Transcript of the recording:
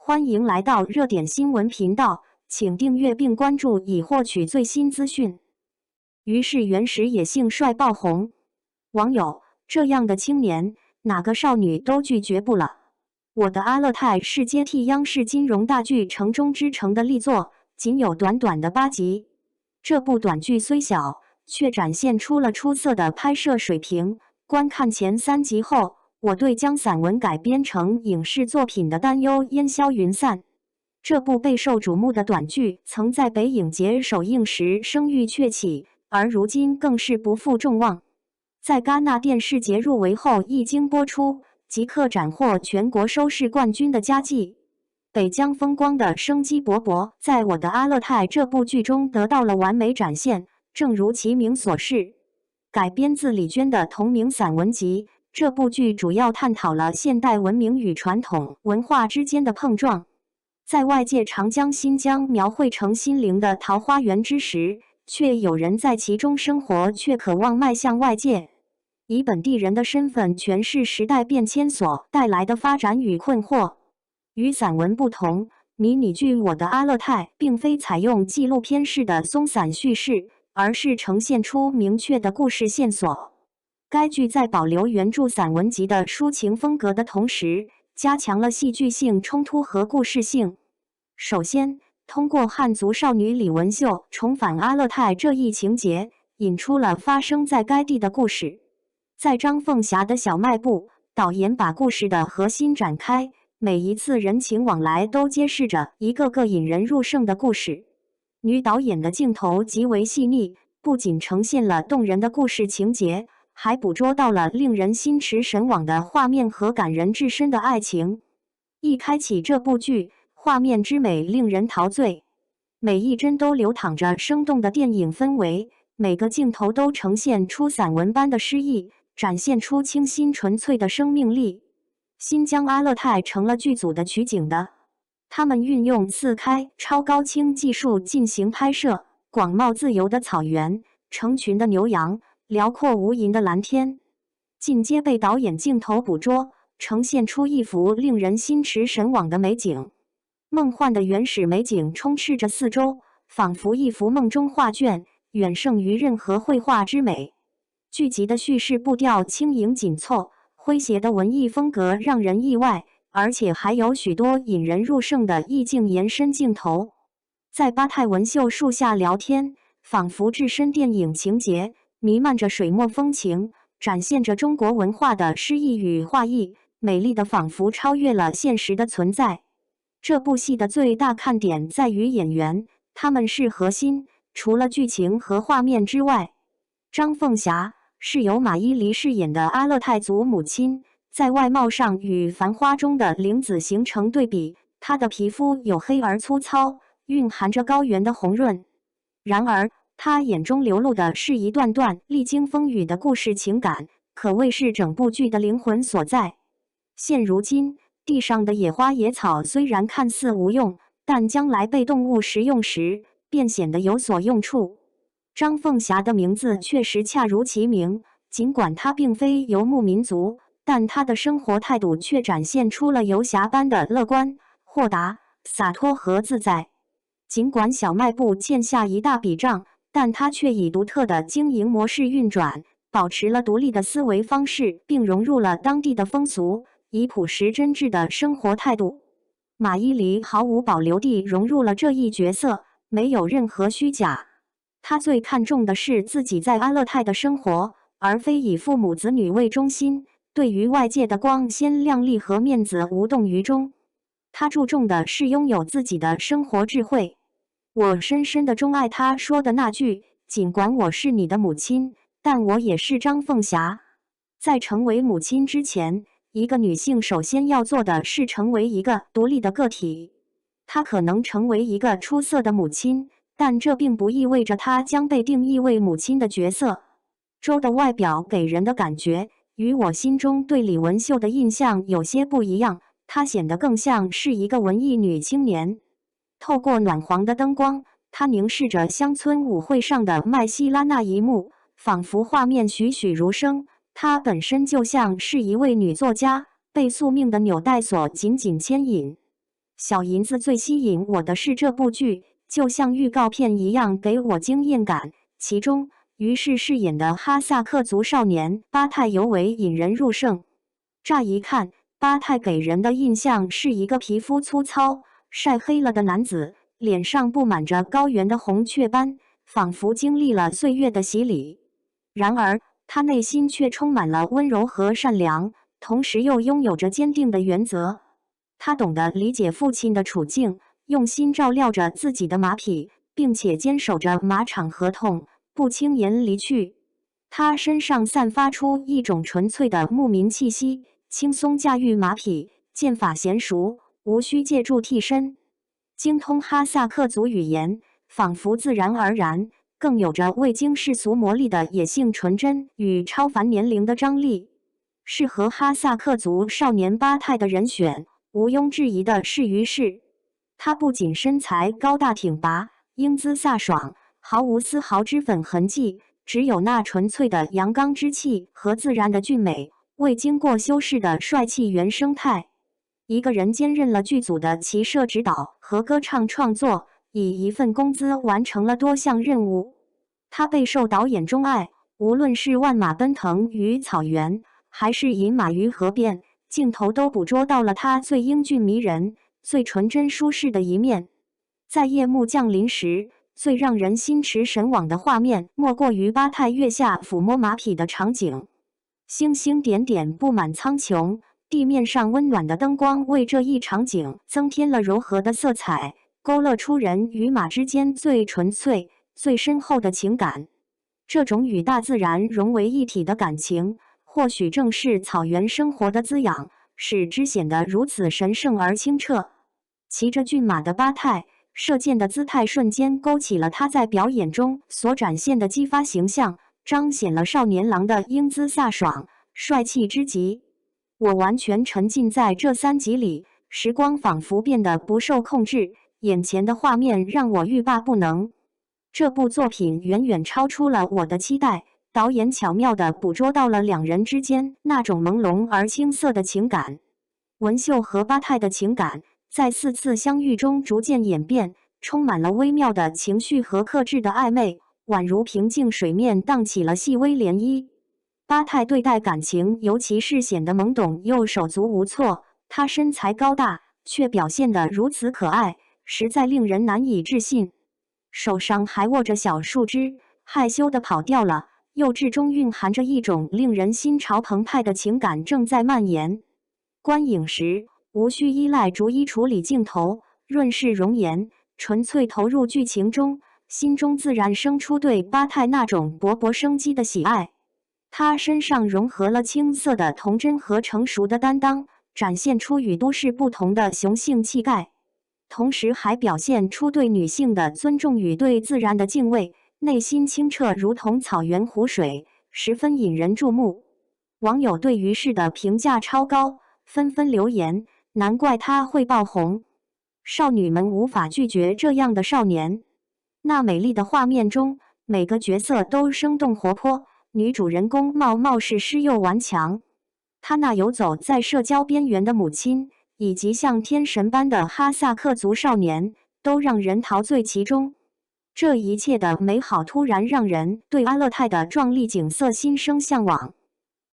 欢迎来到热点新闻频道，请订阅并关注以获取最新资讯。于是原始野性帅爆红，网友：这样的青年，哪个少女都拒绝不了。我的阿勒泰是接替央视金融大剧《城中之城》的力作，仅有短短的8集。这部短剧虽小，却展现出了出色的拍摄水平。观看前3集后，我对将散文改编成影视作品的担忧烟消云散。这部备受瞩目的短剧曾在北影节首映时声誉鹊起，而如今更是不负众望。在戛纳电视节入围后一经播出，即刻斩获全国收视冠军的佳绩。北疆风光的生机勃勃，在我的阿勒泰这部剧中得到了完美展现。正如其名所示，改编自李娟的同名散文集，这部剧主要探讨了现代文明与传统文化之间的碰撞。在外界常将新疆描绘成心灵的桃花源之时，却有人在其中生活，却渴望迈向外界，以本地人的身份诠释时代变迁所带来的发展与困惑。与散文不同，迷你剧《我的阿勒泰》并非采用纪录片式的松散叙事，而是呈现出明确的故事线索。该剧在保留原著散文集的抒情风格的同时，加强了戏剧性冲突和故事性。首先，通过汉族少女李文秀重返阿勒泰这一情节，引出了发生在该地的故事。在张凤霞的小卖部，导演把故事的核心展开，每一次人情往来都揭示着一个个引人入胜的故事。女导演的镜头极为细腻，不仅呈现了动人的故事情节，还捕捉到了令人心驰神往的画面和感人至深的爱情。一开启这部剧，画面之美令人陶醉，每一帧都流淌着生动的电影氛围，每个镜头都呈现出散文般的诗意，展现出清新纯粹的生命力。新疆阿勒泰成了剧组的取景的，他们运用4K 超高清技术进行拍摄，广袤自由的草原，成群的牛羊，辽阔无垠的蓝天，尽皆被导演镜头捕捉，呈现出一幅令人心驰神往的美景。梦幻的原始美景充斥着四周，仿佛一幅梦中画卷，远胜于任何绘画之美。剧集的叙事步调轻盈紧凑，诙谐的文艺风格让人意外，而且还有许多引人入胜的意境延伸镜头。在巴泰文秀树下聊天，仿佛置身电影情节，弥漫着水墨风情，展现着中国文化的诗意与画意，美丽的仿佛超越了现实的存在。这部戏的最大看点在于演员，他们是核心，除了剧情和画面之外。张凤霞是由马伊琍饰演的阿勒泰族母亲，在外貌上与《繁花》中的玲子形成对比，她的皮肤黝黑而粗糙，蕴含着高原的红润。然而，她眼中流露的是一段段历经风雨的故事情感，可谓是整部剧的灵魂所在。现如今，地上的野花野草虽然看似无用，但将来被动物食用时，便显得有所用处。张凤霞的名字确实恰如其名，尽管她并非游牧民族，但她的生活态度却展现出了游侠般的乐观、豁达、洒脱和自在。尽管小卖部欠下一大笔账，但她却以独特的经营模式运转，保持了独立的思维方式，并融入了当地的风俗，以朴实真挚的生活态度。马伊琍毫无保留地融入了这一角色，没有任何虚假。她最看重的是自己在阿勒泰的生活，而非以父母子女为中心，对于外界的光鲜亮丽和面子无动于衷。她注重的是拥有自己的生活智慧。我深深地钟爱她说的那句：尽管我是你的母亲，但我也是张凤霞。在成为母亲之前，一个女性首先要做的是成为一个独立的个体。她可能成为一个出色的母亲，但这并不意味着她将被定义为母亲的角色。周的外表给人的感觉与我心中对李文秀的印象有些不一样，她显得更像是一个文艺女青年。透过暖黄的灯光，她凝视着乡村舞会上的麦西拉那一幕，仿佛画面栩栩如生。她本身就像是一位女作家，被宿命的纽带所紧紧牵引。小银子最吸引我的是这部剧，就像预告片一样给我惊艳感。其中，于是饰演的哈萨克族少年巴泰尤为引人入胜。乍一看，巴泰给人的印象是一个皮肤粗糙、晒黑了的男子，脸上布满着高原的红雀斑，仿佛经历了岁月的洗礼。然而，他内心却充满了温柔和善良，同时又拥有着坚定的原则。他懂得理解父亲的处境，用心照料着自己的马匹，并且坚守着马场合同，不轻言离去。他身上散发出一种纯粹的牧民气息，轻松驾驭马匹，剑法娴熟，无需借助替身，精通哈萨克族语言，仿佛自然而然，更有着未经世俗磨砺的野性纯真与超凡年龄的张力。适合哈萨克族少年巴泰的人选，毋庸置疑的是于是。他不仅身材高大挺拔，英姿飒爽，毫无丝毫脂粉痕迹，只有那纯粹的阳刚之气和自然的俊美，未经过修饰的帅气原生态。一个人兼任了剧组的骑射指导和歌唱创作，以一份工资完成了多项任务。他备受导演钟爱，无论是万马奔腾于草原，还是饮马于河边，镜头都捕捉到了他最英俊迷人、最纯真舒适的一面。在夜幕降临时，最让人心驰神往的画面，莫过于巴泰月下抚摸马匹的场景。星星点点布满苍穹，地面上温暖的灯光为这一场景增添了柔和的色彩，勾勒出人与马之间最纯粹、最深厚的情感。这种与大自然融为一体的感情，或许正是草原生活的滋养，使之显得如此神圣而清澈。骑着骏马的巴泰，射箭的姿态瞬间勾起了他在表演中所展现的激发形象，彰显了少年郎的英姿飒爽、帅气之极。我完全沉浸在这3集里，时光仿佛变得不受控制，眼前的画面让我欲罢不能。这部作品远远超出了我的期待，导演巧妙地捕捉到了两人之间那种朦胧而青涩的情感。文秀和巴泰的情感在4次相遇中逐渐演变，充满了微妙的情绪和克制的暧昧，宛如平静水面荡起了细微涟漪。巴泰对待感情尤其是显得懵懂又手足无措，他身材高大，却表现得如此可爱，实在令人难以置信。手上还握着小树枝，害羞地跑掉了，幼稚中蕴含着一种令人心潮澎湃的情感正在蔓延。观影时，无需依赖逐一处理镜头，润饰容颜，纯粹投入剧情中，心中自然生出对巴泰那种勃勃生机的喜爱。他身上融合了青涩的童真和成熟的担当，展现出与都市不同的雄性气概，同时还表现出对女性的尊重与对自然的敬畏，内心清澈如同草原湖水，十分引人注目。网友对于是的评价超高，纷纷留言，难怪他会爆红。少女们无法拒绝这样的少年。那美丽的画面中，每个角色都生动活泼，女主人公貌似诗又顽强。她那游走在社交边缘的母亲，以及像天神般的哈萨克族少年，都让人陶醉其中。这一切的美好突然让人对阿勒泰的壮丽景色心生向往。